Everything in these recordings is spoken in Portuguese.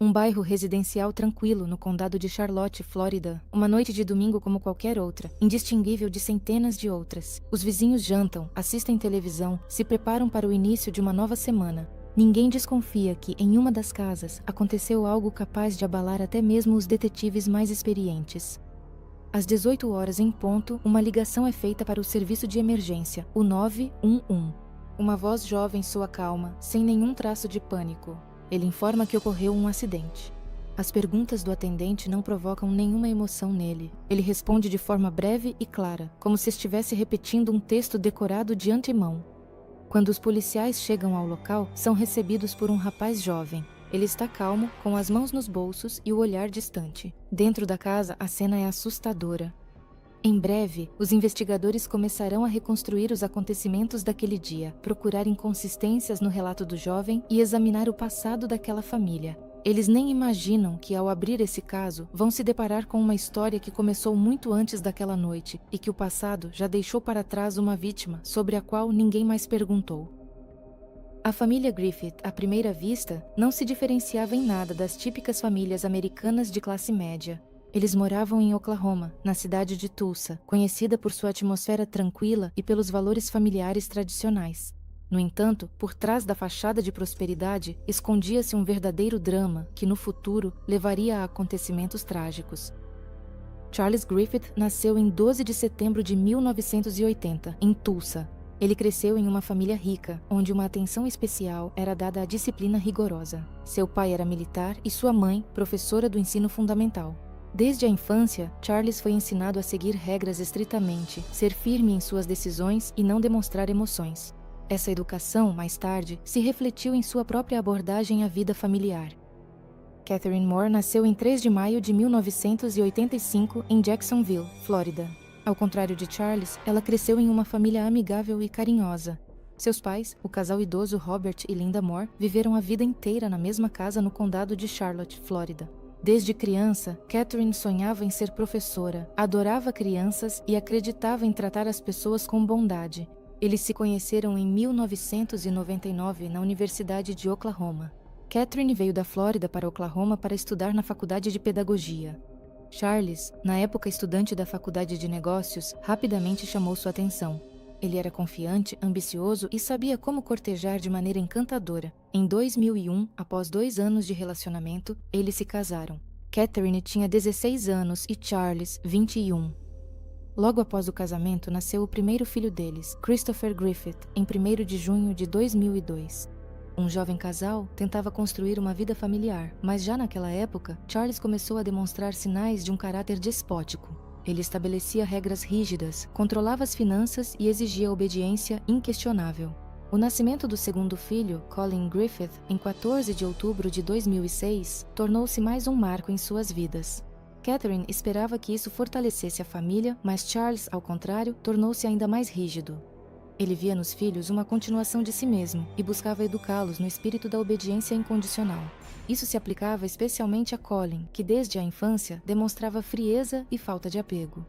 um bairro residencial tranquilo no condado de Charlotte, Flórida. Uma noite de domingo como qualquer outra, indistinguível de centenas de outras. Os vizinhos jantam, assistem televisão, se preparam para o início de uma nova semana. Ninguém desconfia que, em uma das casas, aconteceu algo capaz de abalar até mesmo os detetives mais experientes. Às 18 horas em ponto, uma ligação é feita para o serviço de emergência, o 911. Uma voz jovem soa calma, sem nenhum traço de pânico. Ele informa que ocorreu um acidente. As perguntas do atendente não provocam nenhuma emoção nele. Ele responde de forma breve e clara, como se estivesse repetindo um texto decorado de antemão. Quando os policiais chegam ao local, são recebidos por um rapaz jovem. Ele está calmo, com as mãos nos bolsos e o olhar distante. Dentro da casa, a cena é assustadora. Em breve, os investigadores começarão a reconstruir os acontecimentos daquele dia, procurar inconsistências no relato do jovem e examinar o passado daquela família. Eles nem imaginam que, ao abrir esse caso, vão se deparar com uma história que começou muito antes daquela noite e que o passado já deixou para trás uma vítima sobre a qual ninguém mais perguntou. A família Griffith, à primeira vista, não se diferenciava em nada das típicas famílias americanas de classe média. Eles moravam em Oklahoma, na cidade de Tulsa, conhecida por sua atmosfera tranquila e pelos valores familiares tradicionais. No entanto, por trás da fachada de prosperidade, escondia-se um verdadeiro drama que, no futuro, levaria a acontecimentos trágicos. Charles Griffith nasceu em 12 de setembro de 1980, em Tulsa. Ele cresceu em uma família rica, onde uma atenção especial era dada à disciplina rigorosa. Seu pai era militar e sua mãe, professora do ensino fundamental. Desde a infância, Charles foi ensinado a seguir regras estritamente, ser firme em suas decisões e não demonstrar emoções. Essa educação, mais tarde, se refletiu em sua própria abordagem à vida familiar. Catherine Moore nasceu em 3 de maio de 1985 em Jacksonville, Flórida. Ao contrário de Charles, ela cresceu em uma família amigável e carinhosa. Seus pais, o casal idoso Robert e Linda Moore, viveram a vida inteira na mesma casa no condado de Charlotte, Flórida. Desde criança, Catherine sonhava em ser professora, adorava crianças e acreditava em tratar as pessoas com bondade. Eles se conheceram em 1999 na Universidade de Oklahoma. Catherine veio da Flórida para Oklahoma para estudar na Faculdade de Pedagogia. Charles, na época estudante da Faculdade de Negócios, rapidamente chamou sua atenção. Ele era confiante, ambicioso e sabia como cortejar de maneira encantadora. Em 2001, após 2 anos de relacionamento, eles se casaram. Catherine tinha 16 anos e Charles, 21. Logo após o casamento, nasceu o primeiro filho deles, Christopher Griffith, em 1º de junho de 2002. Um jovem casal tentava construir uma vida familiar, mas já naquela época, Charles começou a demonstrar sinais de um caráter despótico. Ele estabelecia regras rígidas, controlava as finanças e exigia obediência inquestionável. O nascimento do segundo filho, Colin Griffith, em 14 de outubro de 2006, tornou-se mais um marco em suas vidas. Catherine esperava que isso fortalecesse a família, mas Charles, ao contrário, tornou-se ainda mais rígido. Ele via nos filhos uma continuação de si mesmo e buscava educá-los no espírito da obediência incondicional. Isso se aplicava especialmente a Colin, que desde a infância demonstrava frieza e falta de apego.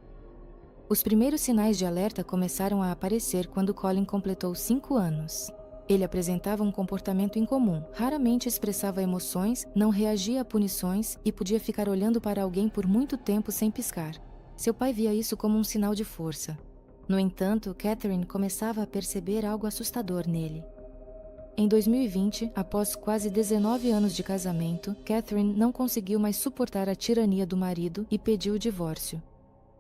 Os primeiros sinais de alerta começaram a aparecer quando Colin completou 5 anos. Ele apresentava um comportamento incomum, raramente expressava emoções, não reagia a punições e podia ficar olhando para alguém por muito tempo sem piscar. Seu pai via isso como um sinal de força. No entanto, Catherine começava a perceber algo assustador nele. Em 2020, após quase 19 anos de casamento, Catherine não conseguiu mais suportar a tirania do marido e pediu o divórcio.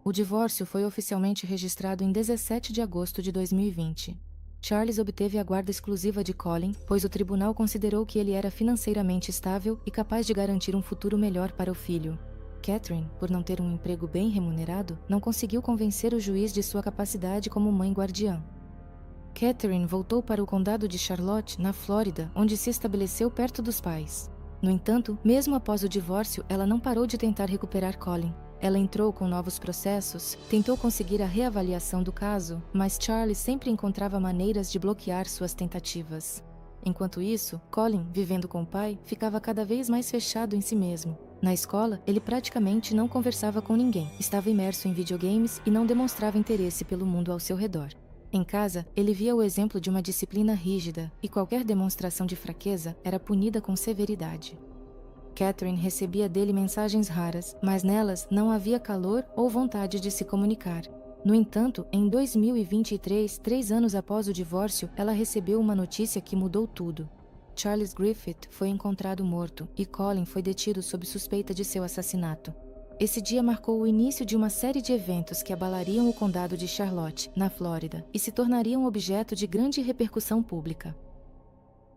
O divórcio foi oficialmente registrado em 17 de agosto de 2020. Charles obteve a guarda exclusiva de Colin, pois o tribunal considerou que ele era financeiramente estável e capaz de garantir um futuro melhor para o filho. Catherine, por não ter um emprego bem remunerado, não conseguiu convencer o juiz de sua capacidade como mãe guardiã. Catherine voltou para o condado de Charlotte, na Flórida, onde se estabeleceu perto dos pais. No entanto, mesmo após o divórcio, ela não parou de tentar recuperar Colin. Ela entrou com novos processos, tentou conseguir a reavaliação do caso, mas Charles sempre encontrava maneiras de bloquear suas tentativas. Enquanto isso, Colin, vivendo com o pai, ficava cada vez mais fechado em si mesmo. Na escola, ele praticamente não conversava com ninguém, estava imerso em videogames e não demonstrava interesse pelo mundo ao seu redor. Em casa, ele via o exemplo de uma disciplina rígida e qualquer demonstração de fraqueza era punida com severidade. Catherine recebia dele mensagens raras, mas nelas não havia calor ou vontade de se comunicar. No entanto, em 2023, 3 anos após o divórcio, ela recebeu uma notícia que mudou tudo. Charles Griffith foi encontrado morto e Colin foi detido sob suspeita de seu assassinato. Esse dia marcou o início de uma série de eventos que abalariam o condado de Charlotte, na Flórida, e se tornariam objeto de grande repercussão pública.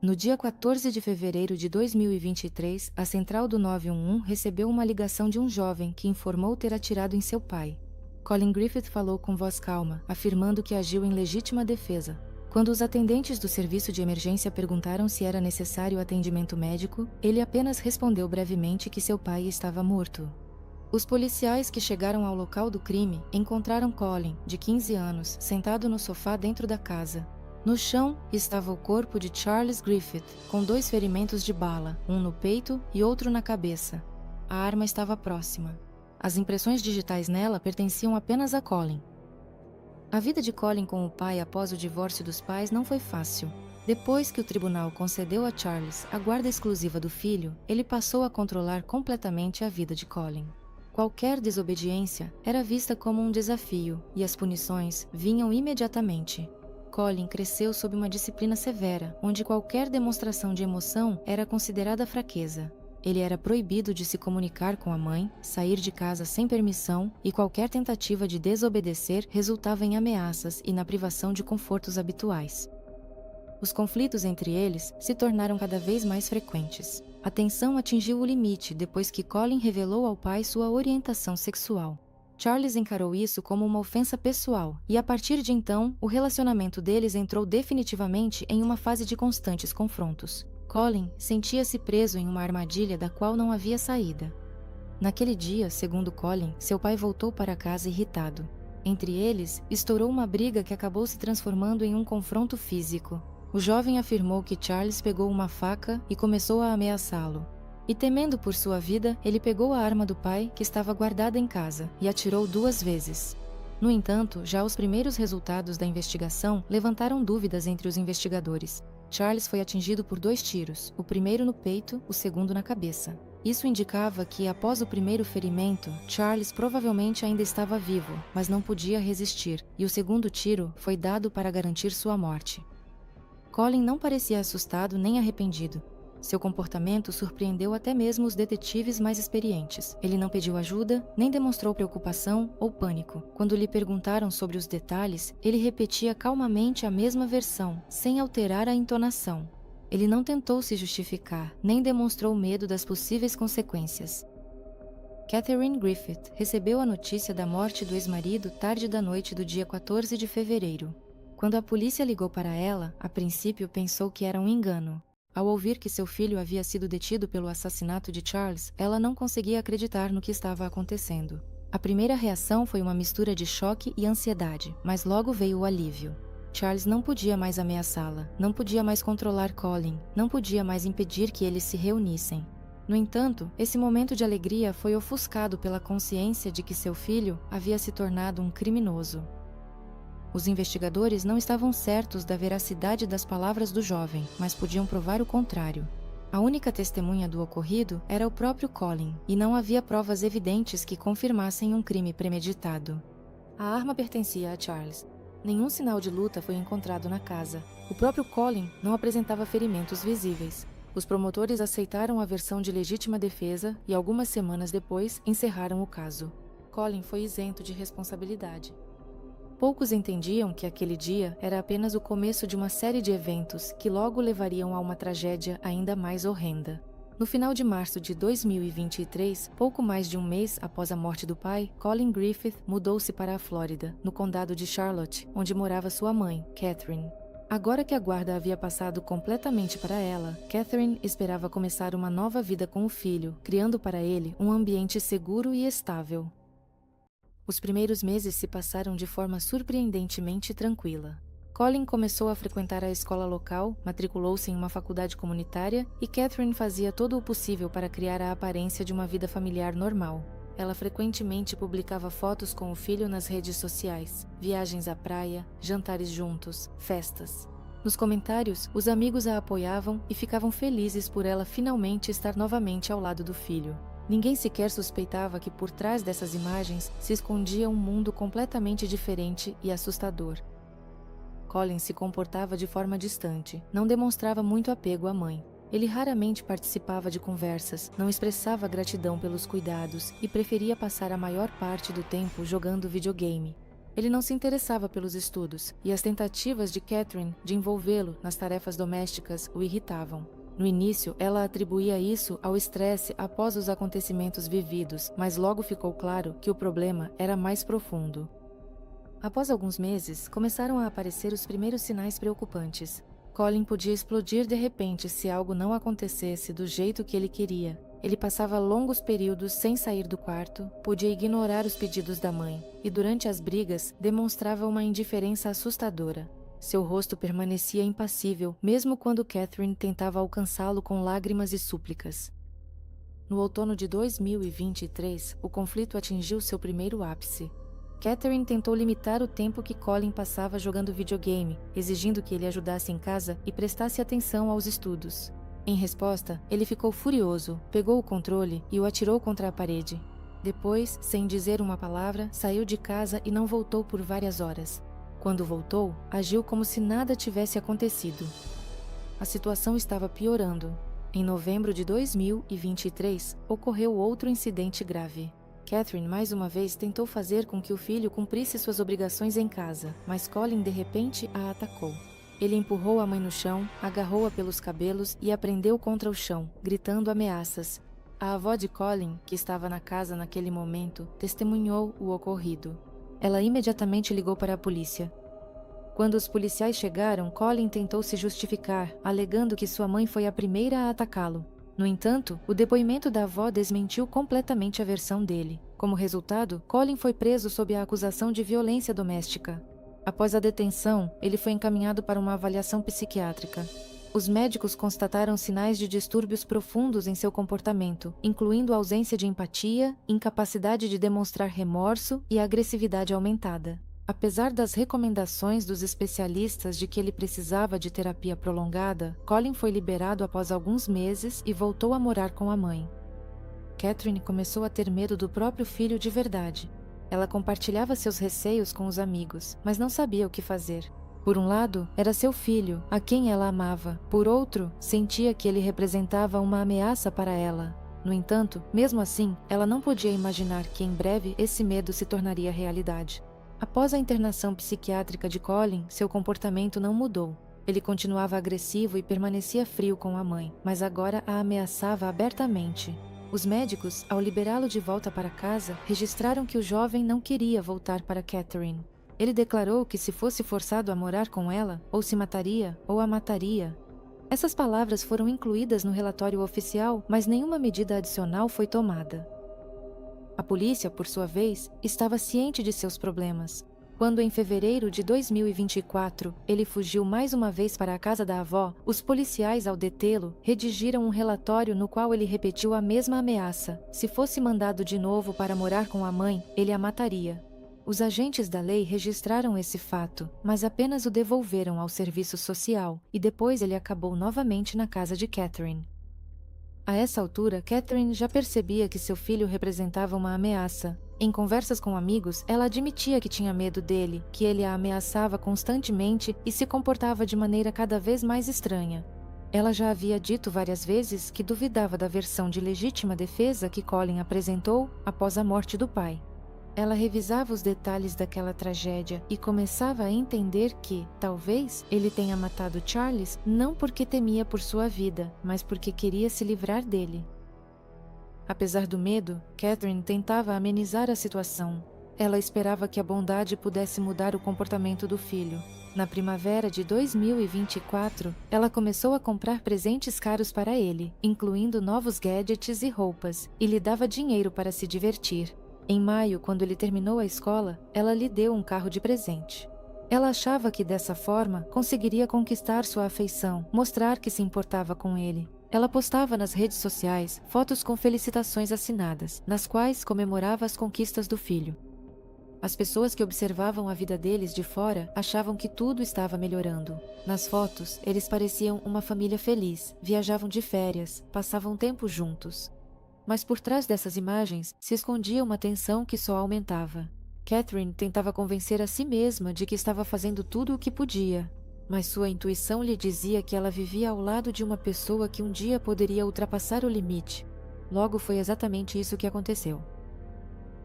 No dia 14 de fevereiro de 2023, a central do 911 recebeu uma ligação de um jovem que informou ter atirado em seu pai. Colin Griffith falou com voz calma, afirmando que agiu em legítima defesa. Quando os atendentes do serviço de emergência perguntaram se era necessário atendimento médico, ele apenas respondeu brevemente que seu pai estava morto. Os policiais que chegaram ao local do crime encontraram Colin, de 15 anos, sentado no sofá dentro da casa. No chão estava o corpo de Charles Griffith, com 2 ferimentos de bala, um no peito e outro na cabeça. A arma estava próxima. As impressões digitais nela pertenciam apenas a Colin. A vida de Colin com o pai após o divórcio dos pais não foi fácil. Depois que o tribunal concedeu a Charles a guarda exclusiva do filho, ele passou a controlar completamente a vida de Colin. Qualquer desobediência era vista como um desafio e as punições vinham imediatamente. Colin cresceu sob uma disciplina severa, onde qualquer demonstração de emoção era considerada fraqueza. Ele era proibido de se comunicar com a mãe, sair de casa sem permissão e qualquer tentativa de desobedecer resultava em ameaças e na privação de confortos habituais. Os conflitos entre eles se tornaram cada vez mais frequentes. A tensão atingiu o limite depois que Colin revelou ao pai sua orientação sexual. Charles encarou isso como uma ofensa pessoal e, a partir de então, o relacionamento deles entrou definitivamente em uma fase de constantes confrontos. Colin sentia-se preso em uma armadilha da qual não havia saída. Naquele dia, segundo Colin, seu pai voltou para casa irritado. Entre eles, estourou uma briga que acabou se transformando em um confronto físico. O jovem afirmou que Charles pegou uma faca e começou a ameaçá-lo. E temendo por sua vida, ele pegou a arma do pai, que estava guardada em casa, e atirou 2 vezes. No entanto, já os primeiros resultados da investigação levantaram dúvidas entre os investigadores. Charles foi atingido por 2 tiros, o primeiro no peito, o segundo na cabeça. Isso indicava que, após o primeiro ferimento, Charles provavelmente ainda estava vivo, mas não podia resistir, e o segundo tiro foi dado para garantir sua morte. Colin não parecia assustado nem arrependido. Seu comportamento surpreendeu até mesmo os detetives mais experientes. Ele não pediu ajuda, nem demonstrou preocupação ou pânico. Quando lhe perguntaram sobre os detalhes, ele repetia calmamente a mesma versão, sem alterar a entonação. Ele não tentou se justificar, nem demonstrou medo das possíveis consequências. Catherine Griffith recebeu a notícia da morte do ex-marido tarde da noite do dia 14 de fevereiro. Quando a polícia ligou para ela, a princípio pensou que era um engano. Ao ouvir que seu filho havia sido detido pelo assassinato de Charles, ela não conseguia acreditar no que estava acontecendo. A primeira reação foi uma mistura de choque e ansiedade, mas logo veio o alívio. Charles não podia mais ameaçá-la, não podia mais controlar Colin, não podia mais impedir que eles se reunissem. No entanto, esse momento de alegria foi ofuscado pela consciência de que seu filho havia se tornado um criminoso. Os investigadores não estavam certos da veracidade das palavras do jovem, mas podiam provar o contrário. A única testemunha do ocorrido era o próprio Colin, e não havia provas evidentes que confirmassem um crime premeditado. A arma pertencia a Charles. Nenhum sinal de luta foi encontrado na casa. O próprio Colin não apresentava ferimentos visíveis. Os promotores aceitaram a versão de legítima defesa e, algumas semanas depois, encerraram o caso. Colin foi isento de responsabilidade. Poucos entendiam que aquele dia era apenas o começo de uma série de eventos que logo levariam a uma tragédia ainda mais horrenda. No final de março de 2023, pouco mais de um mês após a morte do pai, Colin Griffith mudou-se para a Flórida, no condado de Charlotte, onde morava sua mãe, Catherine. Agora que a guarda havia passado completamente para ela, Catherine esperava começar uma nova vida com o filho, criando para ele um ambiente seguro e estável. Os primeiros meses se passaram de forma surpreendentemente tranquila. Colin começou a frequentar a escola local, matriculou-se em uma faculdade comunitária e Catherine fazia todo o possível para criar a aparência de uma vida familiar normal. Ela frequentemente publicava fotos com o filho nas redes sociais, viagens à praia, jantares juntos, festas. Nos comentários, os amigos a apoiavam e ficavam felizes por ela finalmente estar novamente ao lado do filho. Ninguém sequer suspeitava que por trás dessas imagens se escondia um mundo completamente diferente e assustador. Colin se comportava de forma distante, não demonstrava muito apego à mãe. Ele raramente participava de conversas, não expressava gratidão pelos cuidados e preferia passar a maior parte do tempo jogando videogame. Ele não se interessava pelos estudos, e as tentativas de Catherine de envolvê-lo nas tarefas domésticas o irritavam. No início, ela atribuía isso ao estresse após os acontecimentos vividos, mas logo ficou claro que o problema era mais profundo. Após alguns meses, começaram a aparecer os primeiros sinais preocupantes. Colin podia explodir de repente se algo não acontecesse do jeito que ele queria. Ele passava longos períodos sem sair do quarto, podia ignorar os pedidos da mãe, e durante as brigas demonstrava uma indiferença assustadora. Seu rosto permanecia impassível, mesmo quando Catherine tentava alcançá-lo com lágrimas e súplicas. No outono de 2023, o conflito atingiu seu primeiro ápice. Catherine tentou limitar o tempo que Colin passava jogando videogame, exigindo que ele ajudasse em casa e prestasse atenção aos estudos. Em resposta, ele ficou furioso, pegou o controle e o atirou contra a parede. Depois, sem dizer uma palavra, saiu de casa e não voltou por várias horas. Quando voltou, agiu como se nada tivesse acontecido. A situação estava piorando. Em novembro de 2023, ocorreu outro incidente grave. Catherine mais uma vez tentou fazer com que o filho cumprisse suas obrigações em casa, mas Colin de repente a atacou. Ele empurrou a mãe no chão, agarrou-a pelos cabelos e a prendeu contra o chão, gritando ameaças. A avó de Colin, que estava na casa naquele momento, testemunhou o ocorrido. Ela imediatamente ligou para a polícia. Quando os policiais chegaram, Colin tentou se justificar, alegando que sua mãe foi a primeira a atacá-lo. No entanto, o depoimento da avó desmentiu completamente a versão dele. Como resultado, Colin foi preso sob a acusação de violência doméstica. Após a detenção, ele foi encaminhado para uma avaliação psiquiátrica. Os médicos constataram sinais de distúrbios profundos em seu comportamento, incluindo ausência de empatia, incapacidade de demonstrar remorso e agressividade aumentada. Apesar das recomendações dos especialistas de que ele precisava de terapia prolongada, Colin foi liberado após alguns meses e voltou a morar com a mãe. Catherine começou a ter medo do próprio filho de verdade. Ela compartilhava seus receios com os amigos, mas não sabia o que fazer. Por um lado, era seu filho, a quem ela amava. Por outro, sentia que ele representava uma ameaça para ela. No entanto, mesmo assim, ela não podia imaginar que em breve esse medo se tornaria realidade. Após a internação psiquiátrica de Colin, seu comportamento não mudou. Ele continuava agressivo e permanecia frio com a mãe, mas agora a ameaçava abertamente. Os médicos, ao liberá-lo de volta para casa, registraram que o jovem não queria voltar para Catherine. Ele declarou que se fosse forçado a morar com ela, ou se mataria, ou a mataria. Essas palavras foram incluídas no relatório oficial, mas nenhuma medida adicional foi tomada. A polícia, por sua vez, estava ciente de seus problemas. Quando, em fevereiro de 2024, ele fugiu mais uma vez para a casa da avó, os policiais, ao detê-lo, redigiram um relatório no qual ele repetiu a mesma ameaça. Se fosse mandado de novo para morar com a mãe, ele a mataria. Os agentes da lei registraram esse fato, mas apenas o devolveram ao serviço social, e depois ele acabou novamente na casa de Catherine. A essa altura, Catherine já percebia que seu filho representava uma ameaça. Em conversas com amigos, ela admitia que tinha medo dele, que ele a ameaçava constantemente e se comportava de maneira cada vez mais estranha. Ela já havia dito várias vezes que duvidava da versão de legítima defesa que Colin apresentou após a morte do pai. Ela revisava os detalhes daquela tragédia e começava a entender que, talvez, ele tenha matado Charles não porque temia por sua vida, mas porque queria se livrar dele. Apesar do medo, Catherine tentava amenizar a situação. Ela esperava que a bondade pudesse mudar o comportamento do filho. Na primavera de 2024, ela começou a comprar presentes caros para ele, incluindo novos gadgets e roupas, e lhe dava dinheiro para se divertir. Em maio, quando ele terminou a escola, ela lhe deu um carro de presente. Ela achava que dessa forma conseguiria conquistar sua afeição, mostrar que se importava com ele. Ela postava nas redes sociais fotos com felicitações assinadas, nas quais comemorava as conquistas do filho. As pessoas que observavam a vida deles de fora achavam que tudo estava melhorando. Nas fotos, eles pareciam uma família feliz, viajavam de férias, passavam tempo juntos. Mas por trás dessas imagens se escondia uma tensão que só aumentava. Catherine tentava convencer a si mesma de que estava fazendo tudo o que podia, mas sua intuição lhe dizia que ela vivia ao lado de uma pessoa que um dia poderia ultrapassar o limite. Logo, foi exatamente isso que aconteceu.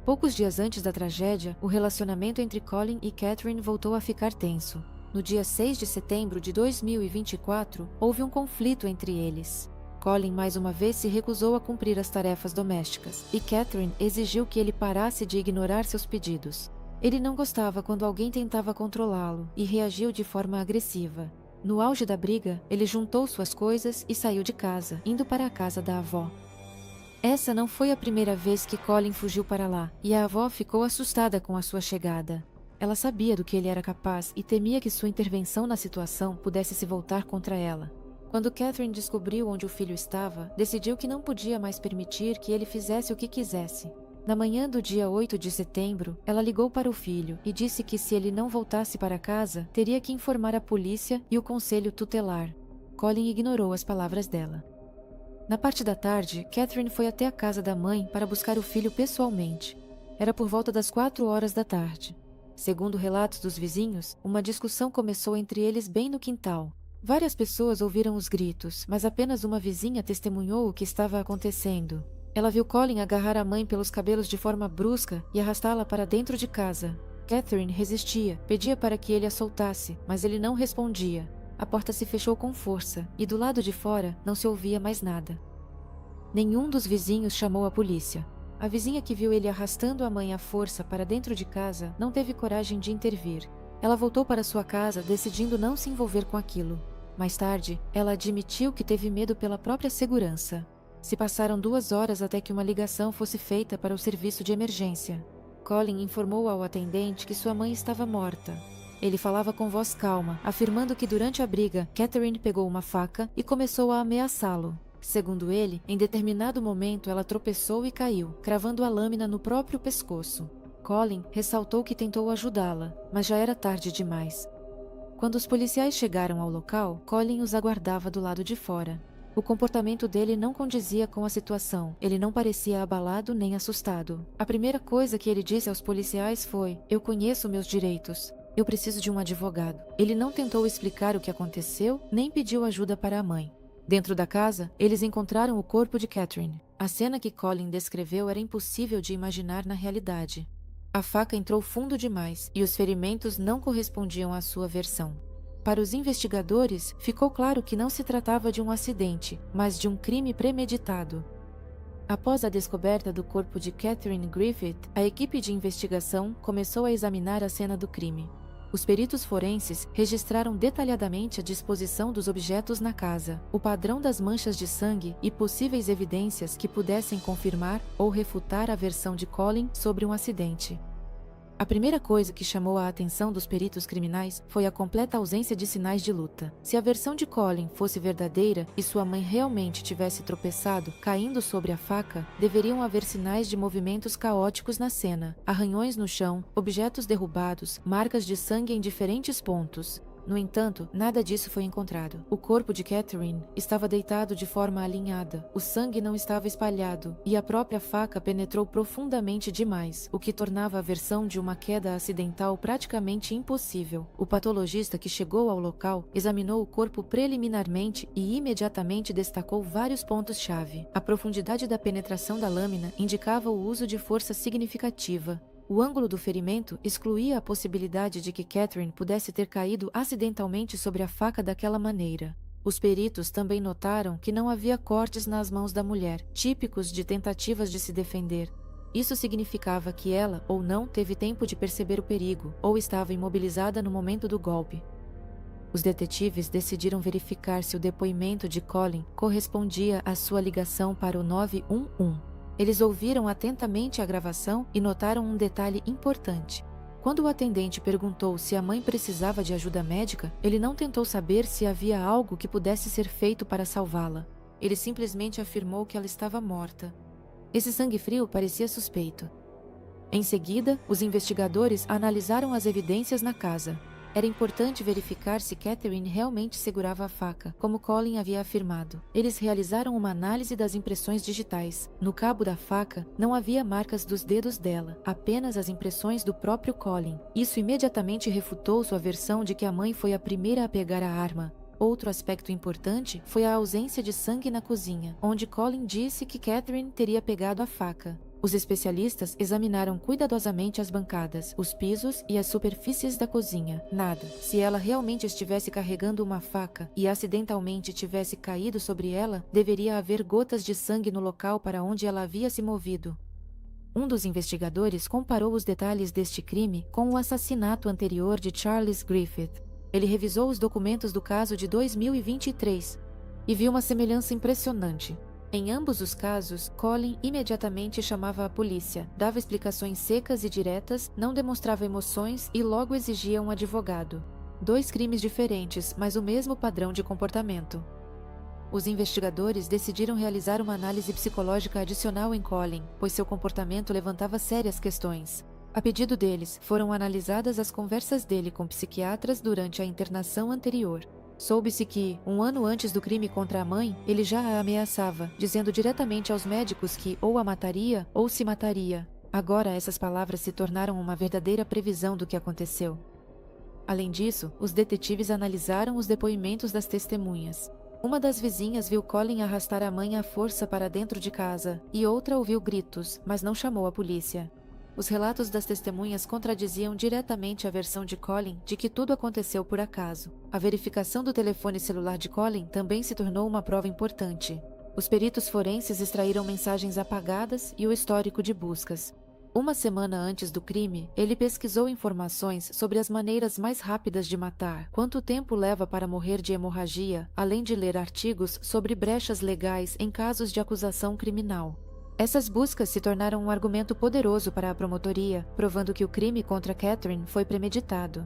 Poucos dias antes da tragédia, o relacionamento entre Colin e Catherine voltou a ficar tenso. No dia 6 de setembro de 2024, houve um conflito entre eles. Colin mais uma vez se recusou a cumprir as tarefas domésticas, e Catherine exigiu que ele parasse de ignorar seus pedidos. Ele não gostava quando alguém tentava controlá-lo e reagiu de forma agressiva. No auge da briga, ele juntou suas coisas e saiu de casa, indo para a casa da avó. Essa não foi a primeira vez que Colin fugiu para lá, e a avó ficou assustada com a sua chegada. Ela sabia do que ele era capaz e temia que sua intervenção na situação pudesse se voltar contra ela. Quando Catherine descobriu onde o filho estava, decidiu que não podia mais permitir que ele fizesse o que quisesse. Na manhã do dia 8 de setembro, ela ligou para o filho e disse que se ele não voltasse para casa, teria que informar a polícia e o conselho tutelar. Colin ignorou as palavras dela. Na parte da tarde, Catherine foi até a casa da mãe para buscar o filho pessoalmente. Era por volta das 4 horas da tarde. Segundo relatos dos vizinhos, uma discussão começou entre eles bem no quintal. Várias pessoas ouviram os gritos, mas apenas uma vizinha testemunhou o que estava acontecendo. Ela viu Colin agarrar a mãe pelos cabelos de forma brusca e arrastá-la para dentro de casa. Catherine resistia, pedia para que ele a soltasse, mas ele não respondia. A porta se fechou com força e do lado de fora não se ouvia mais nada. Nenhum dos vizinhos chamou a polícia. A vizinha que viu ele arrastando a mãe à força para dentro de casa não teve coragem de intervir. Ela voltou para sua casa decidindo não se envolver com aquilo. Mais tarde, ela admitiu que teve medo pela própria segurança. Se passaram 2 horas até que uma ligação fosse feita para o serviço de emergência. Colin informou ao atendente que sua mãe estava morta. Ele falava com voz calma, afirmando que durante a briga, Catherine pegou uma faca e começou a ameaçá-lo. Segundo ele, em determinado momento ela tropeçou e caiu, cravando a lâmina no próprio pescoço. Colin ressaltou que tentou ajudá-la, mas já era tarde demais. Quando os policiais chegaram ao local, Colin os aguardava do lado de fora. O comportamento dele não condizia com a situação. Ele não parecia abalado nem assustado. A primeira coisa que ele disse aos policiais foi: "Eu conheço meus direitos. Eu preciso de um advogado." Ele não tentou explicar o que aconteceu, nem pediu ajuda para a mãe. Dentro da casa, eles encontraram o corpo de Catherine. A cena que Colin descreveu era impossível de imaginar na realidade. A faca entrou fundo demais e os ferimentos não correspondiam à sua versão. Para os investigadores, ficou claro que não se tratava de um acidente, mas de um crime premeditado. Após a descoberta do corpo de Catherine Griffith, a equipe de investigação começou a examinar a cena do crime. Os peritos forenses registraram detalhadamente a disposição dos objetos na casa, o padrão das manchas de sangue e possíveis evidências que pudessem confirmar ou refutar a versão de Colin sobre um acidente. A primeira coisa que chamou a atenção dos peritos criminais foi a completa ausência de sinais de luta. Se a versão de Colin fosse verdadeira e sua mãe realmente tivesse tropeçado, caindo sobre a faca, deveriam haver sinais de movimentos caóticos na cena, arranhões no chão, objetos derrubados, marcas de sangue em diferentes pontos. No entanto, nada disso foi encontrado. O corpo de Catherine estava deitado de forma alinhada, o sangue não estava espalhado e a própria faca penetrou profundamente demais, o que tornava a versão de uma queda acidental praticamente impossível. O patologista que chegou ao local examinou o corpo preliminarmente e imediatamente destacou vários pontos-chave. A profundidade da penetração da lâmina indicava o uso de força significativa. O ângulo do ferimento excluía a possibilidade de que Catherine pudesse ter caído acidentalmente sobre a faca daquela maneira. Os peritos também notaram que não havia cortes nas mãos da mulher, típicos de tentativas de se defender. Isso significava que ela, ou não, teve tempo de perceber o perigo, ou estava imobilizada no momento do golpe. Os detetives decidiram verificar se o depoimento de Colin correspondia à sua ligação para o 911. Eles ouviram atentamente a gravação e notaram um detalhe importante. Quando o atendente perguntou se a mãe precisava de ajuda médica, ele não tentou saber se havia algo que pudesse ser feito para salvá-la. Ele simplesmente afirmou que ela estava morta. Esse sangue frio parecia suspeito. Em seguida, os investigadores analisaram as evidências na casa. Era importante verificar se Catherine realmente segurava a faca, como Colin havia afirmado. Eles realizaram uma análise das impressões digitais. No cabo da faca, não havia marcas dos dedos dela, apenas as impressões do próprio Colin. Isso imediatamente refutou sua versão de que a mãe foi a primeira a pegar a arma. Outro aspecto importante foi a ausência de sangue na cozinha, onde Colin disse que Catherine teria pegado a faca. Os especialistas examinaram cuidadosamente as bancadas, os pisos e as superfícies da cozinha. Nada. Se ela realmente estivesse carregando uma faca e acidentalmente tivesse caído sobre ela, deveria haver gotas de sangue no local para onde ela havia se movido. Um dos investigadores comparou os detalhes deste crime com o assassinato anterior de Charles Griffith. Ele revisou os documentos do caso de 2023 e viu uma semelhança impressionante. Em ambos os casos, Colin imediatamente chamava a polícia, dava explicações secas e diretas, não demonstrava emoções e logo exigia um advogado. 2 crimes diferentes, mas o mesmo padrão de comportamento. Os investigadores decidiram realizar uma análise psicológica adicional em Colin, pois seu comportamento levantava sérias questões. A pedido deles, foram analisadas as conversas dele com psiquiatras durante a internação anterior. Soube-se que, 1 ano antes do crime contra a mãe, ele já a ameaçava, dizendo diretamente aos médicos que ou a mataria ou se mataria. Agora essas palavras se tornaram uma verdadeira previsão do que aconteceu. Além disso, os detetives analisaram os depoimentos das testemunhas. Uma das vizinhas viu Colin arrastar a mãe à força para dentro de casa, e outra ouviu gritos, mas não chamou a polícia. Os relatos das testemunhas contradiziam diretamente a versão de Colin de que tudo aconteceu por acaso. A verificação do telefone celular de Colin também se tornou uma prova importante. Os peritos forenses extraíram mensagens apagadas e o histórico de buscas. Uma semana antes do crime, ele pesquisou informações sobre as maneiras mais rápidas de matar, quanto tempo leva para morrer de hemorragia, além de ler artigos sobre brechas legais em casos de acusação criminal. Essas buscas se tornaram um argumento poderoso para a promotoria, provando que o crime contra Catherine foi premeditado.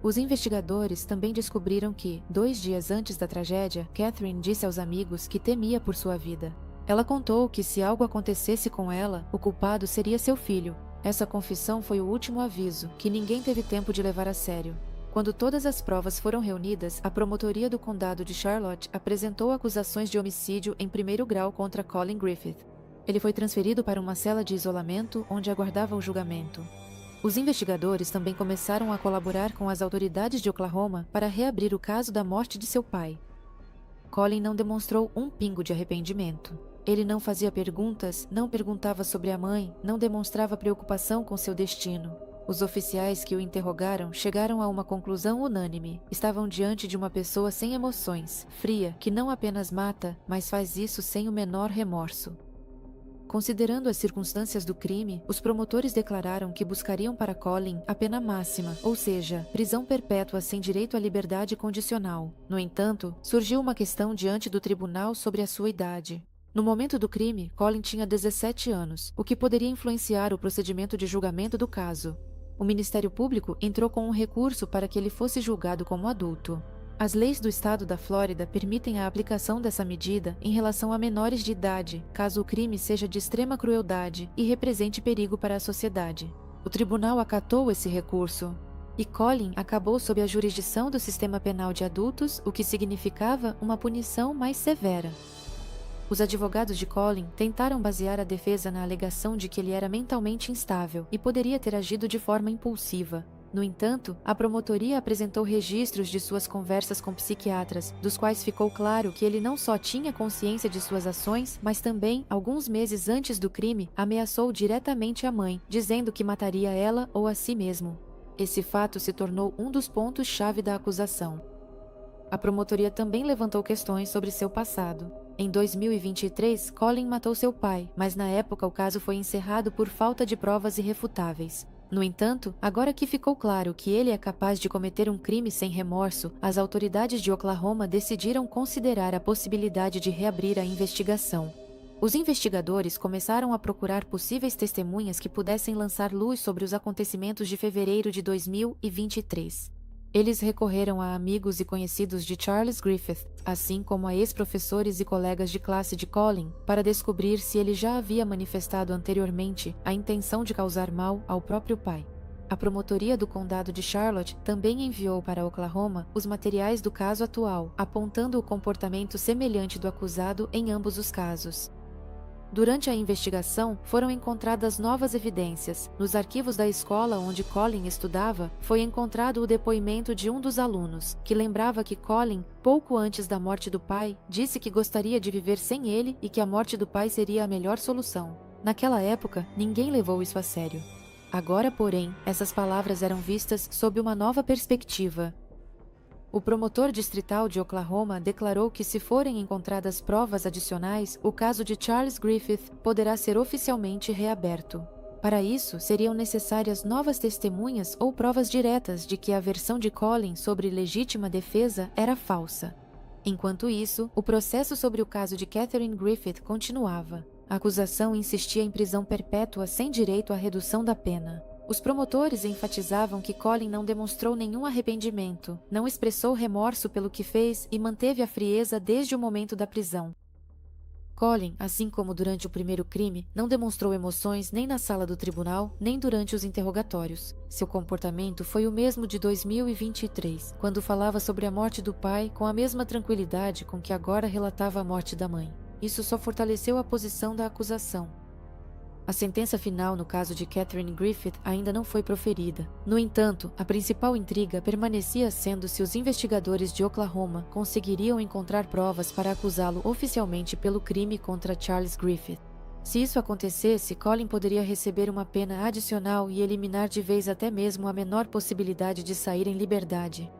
Os investigadores também descobriram que, 2 dias antes da tragédia, Catherine disse aos amigos que temia por sua vida. Ela contou que se algo acontecesse com ela, o culpado seria seu filho. Essa confissão foi o último aviso, que ninguém teve tempo de levar a sério. Quando todas as provas foram reunidas, a promotoria do condado de Charlotte apresentou acusações de homicídio em 1º grau contra Colin Griffith. Ele foi transferido para uma cela de isolamento onde aguardava o julgamento. Os investigadores também começaram a colaborar com as autoridades de Oklahoma para reabrir o caso da morte de seu pai. Colin não demonstrou um pingo de arrependimento. Ele não fazia perguntas, não perguntava sobre a mãe, não demonstrava preocupação com seu destino. Os oficiais que o interrogaram chegaram a uma conclusão unânime. Estavam diante de uma pessoa sem emoções, fria, que não apenas mata, mas faz isso sem o menor remorso. Considerando as circunstâncias do crime, os promotores declararam que buscariam para Colin a pena máxima, ou seja, prisão perpétua sem direito à liberdade condicional. No entanto, surgiu uma questão diante do tribunal sobre a sua idade. No momento do crime, Colin tinha 17 anos, o que poderia influenciar o procedimento de julgamento do caso. O Ministério Público entrou com um recurso para que ele fosse julgado como adulto. As leis do estado da Flórida permitem a aplicação dessa medida em relação a menores de idade, caso o crime seja de extrema crueldade e represente perigo para a sociedade. O tribunal acatou esse recurso, e Colin acabou sob a jurisdição do sistema penal de adultos, o que significava uma punição mais severa. Os advogados de Colin tentaram basear a defesa na alegação de que ele era mentalmente instável e poderia ter agido de forma impulsiva. No entanto, a promotoria apresentou registros de suas conversas com psiquiatras, dos quais ficou claro que ele não só tinha consciência de suas ações, mas também, alguns meses antes do crime, ameaçou diretamente a mãe, dizendo que mataria ela ou a si mesmo. Esse fato se tornou um dos pontos-chave da acusação. A promotoria também levantou questões sobre seu passado. Em 2023, Colin matou seu pai, mas na época o caso foi encerrado por falta de provas irrefutáveis. No entanto, agora que ficou claro que ele é capaz de cometer um crime sem remorso, as autoridades de Oklahoma decidiram considerar a possibilidade de reabrir a investigação. Os investigadores começaram a procurar possíveis testemunhas que pudessem lançar luz sobre os acontecimentos de fevereiro de 2023. Eles recorreram a amigos e conhecidos de Charles Griffith, assim como a ex-professores e colegas de classe de Colin, para descobrir se ele já havia manifestado anteriormente a intenção de causar mal ao próprio pai. A promotoria do condado de Charlotte também enviou para Oklahoma os materiais do caso atual, apontando o comportamento semelhante do acusado em ambos os casos. Durante a investigação, foram encontradas novas evidências. Nos arquivos da escola onde Colin estudava, foi encontrado o depoimento de um dos alunos, que lembrava que Colin, pouco antes da morte do pai, disse que gostaria de viver sem ele e que a morte do pai seria a melhor solução. Naquela época, ninguém levou isso a sério. Agora, porém, essas palavras eram vistas sob uma nova perspectiva. O promotor distrital de Oklahoma declarou que, se forem encontradas provas adicionais, o caso de Charles Griffith poderá ser oficialmente reaberto. Para isso, seriam necessárias novas testemunhas ou provas diretas de que a versão de Colin sobre legítima defesa era falsa. Enquanto isso, o processo sobre o caso de Catherine Griffith continuava. A acusação insistia em prisão perpétua sem direito à redução da pena. Os promotores enfatizavam que Colin não demonstrou nenhum arrependimento, não expressou remorso pelo que fez e manteve a frieza desde o momento da prisão. Colin, assim como durante o primeiro crime, não demonstrou emoções nem na sala do tribunal, nem durante os interrogatórios. Seu comportamento foi o mesmo de 2023, quando falava sobre a morte do pai com a mesma tranquilidade com que agora relatava a morte da mãe. Isso só fortaleceu a posição da acusação. A sentença final no caso de Catherine Griffith ainda não foi proferida. No entanto, a principal intriga permanecia sendo se os investigadores de Oklahoma conseguiriam encontrar provas para acusá-lo oficialmente pelo crime contra Charles Griffith. Se isso acontecesse, Colin poderia receber uma pena adicional e eliminar de vez até mesmo a menor possibilidade de sair em liberdade.